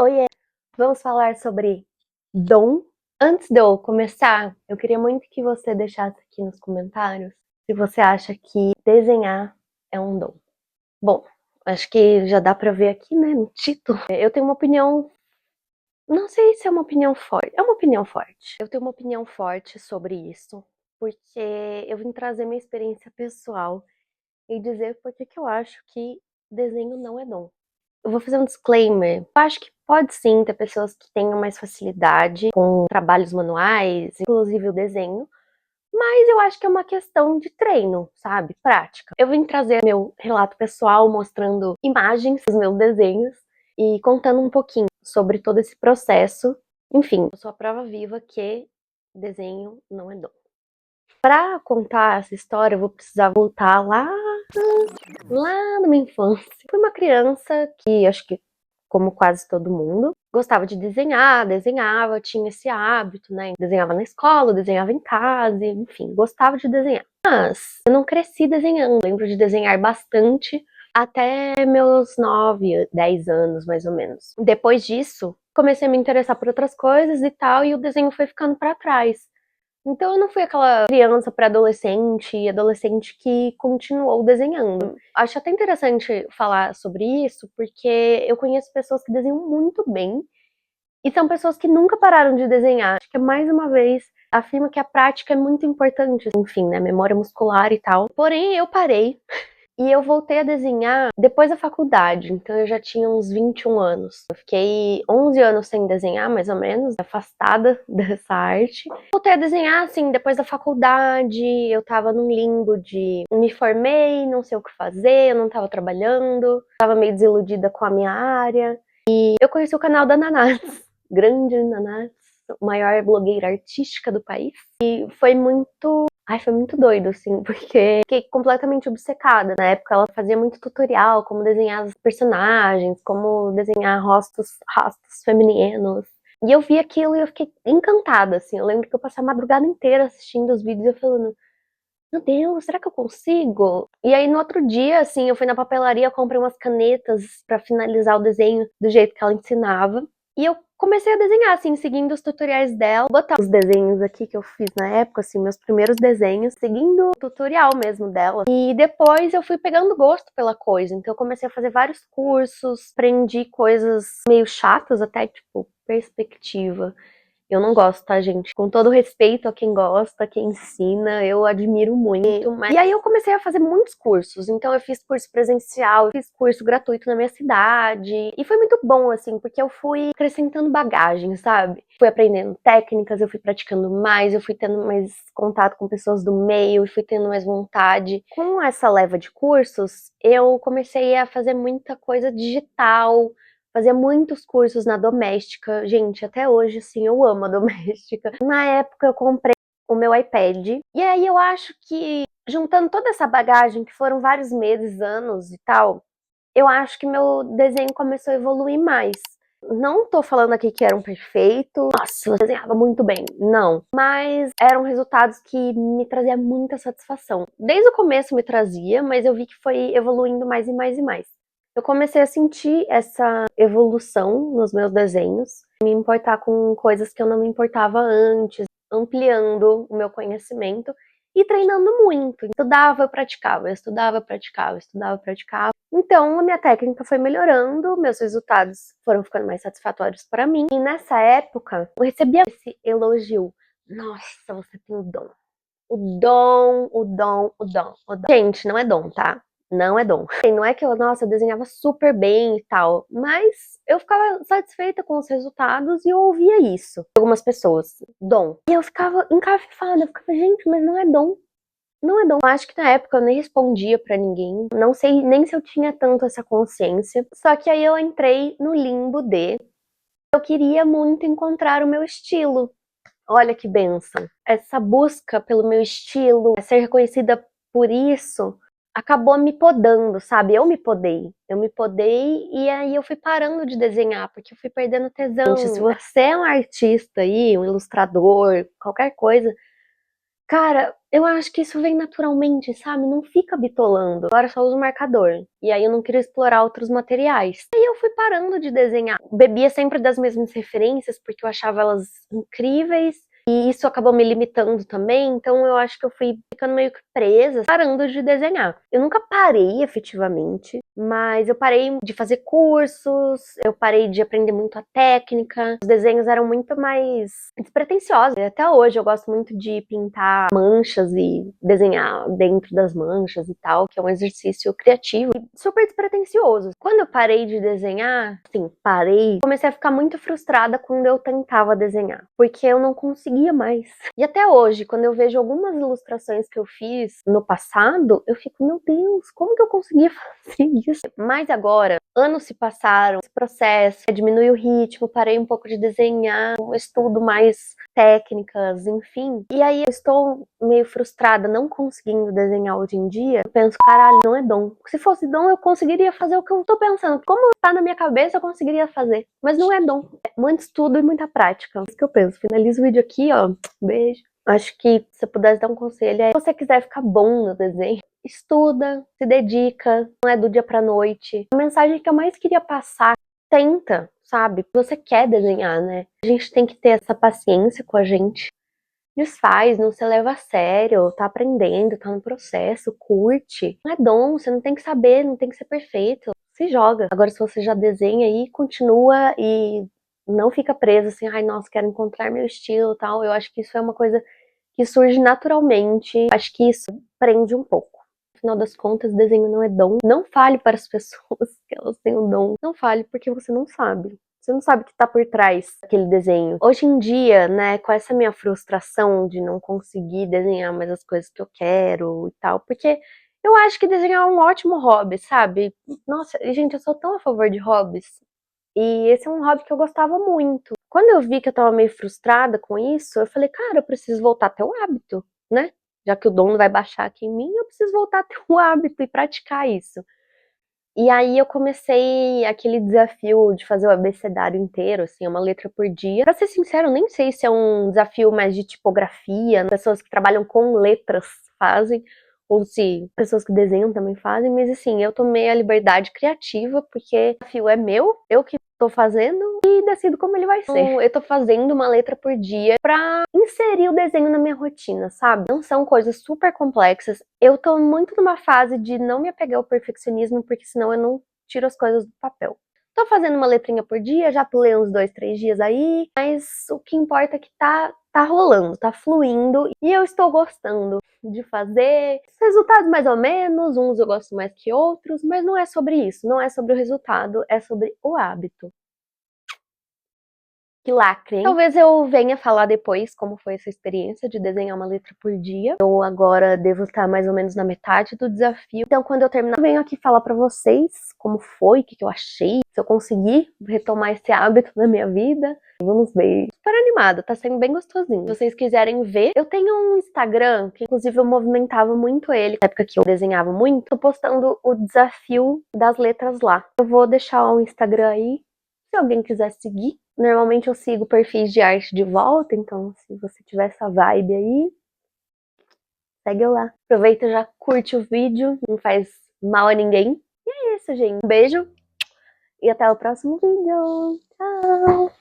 Oiê, vamos falar sobre dom? Antes de eu começar, eu queria muito que você deixasse aqui nos comentários se você acha que desenhar é um dom. Bom, acho que já dá pra ver aqui, né, no título. Eu tenho uma opinião, não sei se é uma opinião forte, é uma opinião forte. Eu tenho uma opinião forte sobre isso, porque eu vim trazer minha experiência pessoal e dizer por que eu acho que desenho não é dom. Eu vou fazer um disclaimer. Eu acho que pode sim ter pessoas que tenham mais facilidade com trabalhos manuais, inclusive o desenho, mas eu acho que é uma questão de treino, sabe? Prática. Eu vim trazer meu relato pessoal mostrando imagens dos meus desenhos e contando um pouquinho sobre todo esse processo. Enfim, eu sou a prova viva que desenho não é dom. Para contar essa história, eu vou precisar voltar lá na minha infância. Fui uma criança que, acho que como quase todo mundo, gostava de desenhar, desenhava, tinha esse hábito, né? Desenhava na escola, desenhava em casa, enfim, gostava de desenhar. Mas eu não cresci desenhando, lembro de desenhar bastante até meus 9, 10 anos, mais ou menos. Depois disso, comecei a me interessar por outras coisas e tal, e o desenho foi ficando para trás. Então eu não fui aquela criança pré-adolescente e adolescente que continuou desenhando. Acho até interessante falar sobre isso, porque eu conheço pessoas que desenham muito bem e são pessoas que nunca pararam de desenhar. Acho que mais uma vez afirma que a prática é muito importante, enfim, né, memória muscular e tal. Porém, eu parei e eu voltei a desenhar depois da faculdade, então eu já tinha uns 21 anos. Eu fiquei 11 anos sem desenhar, mais ou menos, afastada dessa arte. Voltei a desenhar, assim, depois da faculdade, eu tava num limbo de me formei, não sei o que fazer, eu não tava trabalhando, tava meio desiludida com a minha área. E eu conheci o canal da Nanás, grande Nanás, maior blogueira artística do país. E foi muito foi muito doido, assim, porque fiquei completamente obcecada. Na época ela fazia muito tutorial, como desenhar os personagens, como desenhar rostos femininos. E eu vi aquilo e eu fiquei encantada, assim. Eu lembro que eu passei a madrugada inteira assistindo os vídeos e eu falando, meu Deus, será que eu consigo? E aí no outro dia, assim, eu fui na papelaria, comprei umas canetas pra finalizar o desenho do jeito que ela ensinava. E eu comecei a desenhar, assim, seguindo os tutoriais dela. Vou botar os desenhos aqui que eu fiz na época, assim, meus primeiros desenhos, seguindo o tutorial mesmo dela. E depois eu fui pegando gosto pela coisa. Então eu comecei a fazer vários cursos, aprendi coisas meio chatas até, tipo, perspectiva. Eu não gosto, tá, gente? Com todo respeito a quem gosta, quem ensina, eu admiro muito. Mas... E aí eu comecei a fazer muitos cursos. Então eu fiz curso presencial, eu fiz curso gratuito na minha cidade. E foi muito bom, assim, porque eu fui acrescentando bagagem, sabe? Fui aprendendo técnicas, eu fui praticando mais, eu fui tendo mais contato com pessoas do meio, e fui tendo mais vontade. Com essa leva de cursos, eu comecei a fazer muita coisa digital, fazia muitos cursos na doméstica. Gente, até hoje, assim, eu amo a doméstica. Na época, eu comprei o meu iPad. E aí, eu acho que, juntando toda essa bagagem, que foram vários meses, anos e tal, eu acho que meu desenho começou a evoluir mais. Não tô falando aqui que era um perfeito, nossa, eu desenhava muito bem, não. Mas eram resultados que me traziam muita satisfação. Desde o começo me trazia, mas eu vi que foi evoluindo mais e mais e mais. Eu comecei a sentir essa evolução nos meus desenhos, me importar com coisas que eu não me importava antes, ampliando o meu conhecimento e treinando muito. Estudava, eu praticava, eu estudava, eu praticava, eu estudava, eu praticava. Então, a minha técnica foi melhorando, meus resultados foram ficando mais satisfatórios para mim. E nessa época, eu recebia esse elogio. Nossa, você tem o dom. O dom, o dom, o dom, o dom. Gente, não é dom, tá? Não é dom. E não é que eu, nossa, eu desenhava super bem e tal, mas eu ficava satisfeita com os resultados e eu ouvia isso de algumas pessoas. Dom. E eu ficava encafifada, eu ficava, gente, mas não é dom. Não é dom. Eu acho que na época eu nem respondia pra ninguém. Não sei nem se eu tinha tanto essa consciência. Só que aí eu entrei no limbo de eu queria muito encontrar o meu estilo. Olha que bênção. Essa busca pelo meu estilo, ser reconhecida por isso, acabou me podando, sabe? Eu me podei e aí eu fui parando de desenhar, porque eu fui perdendo tesão. Gente, se você é um artista aí, um ilustrador, qualquer coisa, cara, Eu acho que isso vem naturalmente, sabe? Não fica bitolando. Agora eu só uso marcador. E aí eu não queria explorar outros materiais. Aí eu fui parando de desenhar. Bebia sempre das mesmas referências, porque eu achava elas incríveis. E isso acabou me limitando também, então eu acho que eu fui ficando meio que presa, parando de desenhar. Eu nunca parei efetivamente, mas eu parei de fazer cursos, eu parei de aprender muito a técnica. Os desenhos eram muito mais despretensiosos. E até hoje eu gosto muito de pintar manchas e desenhar dentro das manchas e tal, que é um exercício criativo e super despretensioso. Quando eu parei de desenhar, assim, comecei a ficar muito frustrada quando eu tentava desenhar, porque eu não conseguia mais. E até hoje, quando eu vejo algumas ilustrações que eu fiz no passado, eu fico, meu Deus, como que eu conseguia fazer isso? Mas agora, anos se passaram, esse processo, diminui o ritmo, parei um pouco de desenhar, estudo mais técnicas, enfim. E aí eu estou meio frustrada, não conseguindo desenhar hoje em dia. Eu penso, caralho, não é dom. Se fosse dom, eu conseguiria fazer o que eu tô pensando. Como tá na minha cabeça, eu conseguiria fazer. Mas não é dom. É muito estudo e muita prática. É isso que eu penso. Finalizo o vídeo aqui, ó. Beijo. Acho que se eu pudesse dar um conselho é, se você quiser ficar bom no desenho, estuda, se dedica, não é do dia pra noite. A mensagem que eu mais queria passar, tenta, sabe? Você quer desenhar, né? A gente tem que ter essa paciência com a gente. Desfaz, não se leva a sério, tá aprendendo, tá no processo, curte. Não é dom, você não tem que saber, não tem que ser perfeito. Se joga. Agora, se você já desenha aí, continua e não fica preso assim, ai, nossa, quero encontrar meu estilo e tal. Eu acho que isso é uma coisa que surge naturalmente. Acho que isso prende um pouco. Afinal das contas, desenho não é dom. Não fale para as pessoas que elas têm o dom. Não fale porque você não sabe. Você não sabe o que tá por trás daquele desenho. Hoje em dia, né, com essa minha frustração de não conseguir desenhar mais as coisas que eu quero e tal, porque eu acho que desenhar é um ótimo hobby, sabe? Nossa, gente, eu sou tão a favor de hobbies. E esse é um hobby que eu gostava muito. Quando eu vi que eu tava meio frustrada com isso, eu falei, cara, eu preciso voltar a ter o hábito, né? Já que o dom não vai baixar aqui em mim, eu preciso voltar a ter o hábito e praticar isso. E aí eu comecei aquele desafio de fazer o abecedário inteiro, assim, uma letra por dia. Pra ser sincero, eu nem sei se é um desafio mais de tipografia, pessoas que trabalham com letras fazem, ou se pessoas que desenham também fazem, mas assim, eu tomei a liberdade criativa, porque o desafio é meu, eu que tô fazendo e decido como ele vai ser. Então, eu tô fazendo uma letra por dia pra inserir o desenho na minha rotina, sabe? Não são coisas super complexas. Eu tô muito numa fase de não me apegar ao perfeccionismo, porque senão eu não tiro as coisas do papel. Tô fazendo uma letrinha por dia, já pulei uns 2, 3 dias aí, mas o que importa é que tá rolando, tá fluindo e eu estou gostando de fazer. Os resultados mais ou menos, uns eu gosto mais que outros, mas não é sobre isso, não é sobre o resultado, é sobre o hábito. Que lacre, hein? Talvez eu venha falar depois como foi essa experiência de desenhar uma letra por dia. Eu agora devo estar mais ou menos na metade do desafio. Então, quando eu terminar, eu venho aqui falar pra vocês como foi, o que eu achei, se eu conseguir retomar esse hábito na minha vida. Vamos ver. Super animada, tá sendo bem gostosinho. Se vocês quiserem ver, eu tenho um Instagram, que inclusive eu movimentava muito ele. Na época que eu desenhava muito, tô postando o desafio das letras lá. Eu vou deixar o Instagram aí, se alguém quiser seguir. Normalmente eu sigo perfis de arte de volta, então se você tiver essa vibe aí, segue eu lá. Aproveita e já curte o vídeo, não faz mal a ninguém. E é isso, gente. Um beijo e até o próximo vídeo. Tchau!